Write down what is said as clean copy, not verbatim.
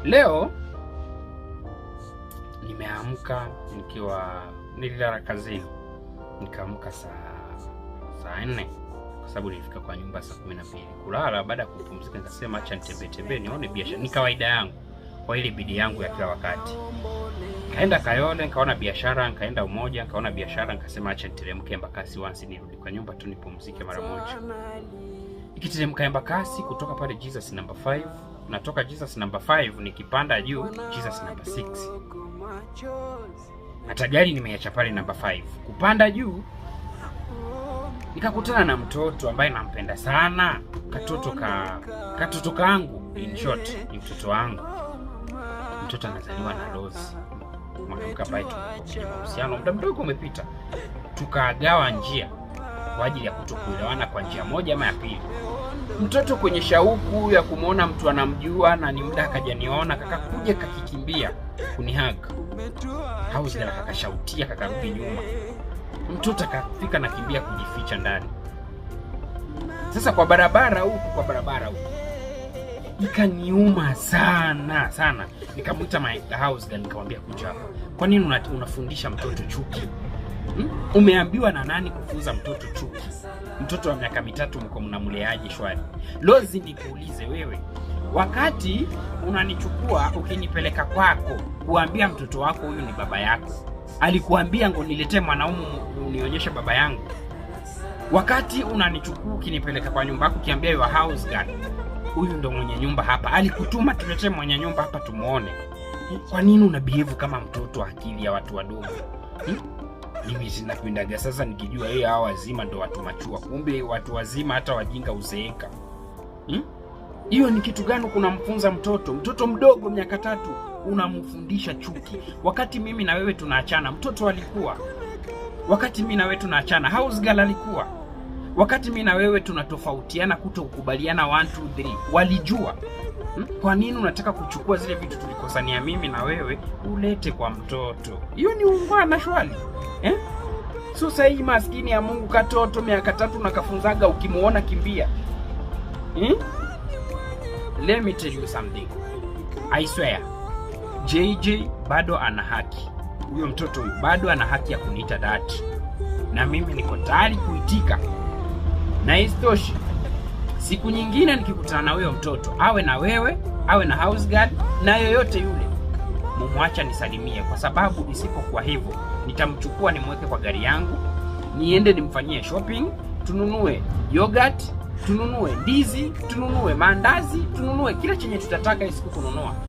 Leo nimeamka nililala kazini. Nikaamka saa 4 kwa sababu nilifika kwa nyumba saa 12. Kulala baada ya kupumzika nikasema acha nitembee nione biashara. Ni kawaida yangu kwa ile bidii yangu ya kila wakati. Kaenda Kayole nikaona biashara, nikaenda Umoja nikaona biashara, nikasema acha niteremke Embakasi once nirudi kwa nyumba tu nipumzike mara moja. Nikiteremka Embakasi kutoka pale Jesus number 5, natoka Jesus number 5 nikipanda juu Jesus number 6. Hata gari nimeacha pale number 5. Kupanda juu nikakutana na mtoto ambaye nampenda sana. Katoto kangu, in short, ni mtoto wangu. Mtoto anazaliwa na Rose. Mwanamke ambaye tuko kwenye mahusiano muda mdogo umepita. Tukagawa njia kwa ajili ya kutokuelewana kwa njia moja ama ya pili. Mtoto kwenye shauku ya kumuona mtu anamjua na ni muda akajaniona, kakakuja kakikimbia kunihug. House girl kakashautia kakarudi nyuma. Mtoto akafika na kimbia kujificha ndani. Sasa kwa barabara huku ikaniuma sana. Nikamuita my house girl nikamwambia kuja hapa. Kwa nini unafundisha mtoto chuki? Umeambiwa na nani kufunza mtoto chuki? Mtoto wa miaka 3 mko mnamleaje shwari? Lozi nikuulize wewe. Wakati unanichukua ukinipeleka kwako, kuambia mtoto wako huyu ni baba yako. Alikuambia ngo niletee mwanaume unionyeshe baba yangu. Wakati unanichukua ukinipeleka kwa nyumba yako kiambia your house girl, huyu ndo mwenye nyumba hapa. Alikutuma tuletee mwenye nyumba hapa tumuone. Kwa nini una behave kama mtoto akili ya watu wadogo? Mimi sina kuendaga sasa nikijua hao wazima ndo watu machua. Kumbe watu wazima hata wajinga uzeeka. Hiyo ni kitu gani kunamfunza mtoto? Mtoto mdogo miaka 3 unamfundisha chuki. Wakati mimi na wewe tunaachana, mtoto alikuwa. Wakati mimi na wewe tunaachana, house girl alikuwa. Wakati mimi na wewe tunatofautiana kutokubaliana 1 2 3, walijua. Kwa nini unataka kuchukua zile vitu tulikosania mimi na wewe ulete kwa mtoto? Hiyo ni ungwana shwali. So sasa hii maskini ya Mungu katoto miaka 3 nakafunzaga ukimuona kimbia. Let me tell you something. I swear. JJ bado ana haki. Huyo mtoto huyu bado ana haki ya kuniita dad. Na mimi niko tayari kuitika. Na isitoshi, siku nyingine nikikutana na huyo mtoto, awe na wewe, awe na house girl, na yoyote yule, mumwacha nisalimie, kwa sababu isipokuwa hivyo nitamchukua nimweke kwa gari yangu, niende nimfanyie shopping, tununue yogurt, tununue ndizi, tununue mandazi, tununue kila chenye tutataka isiku kununua.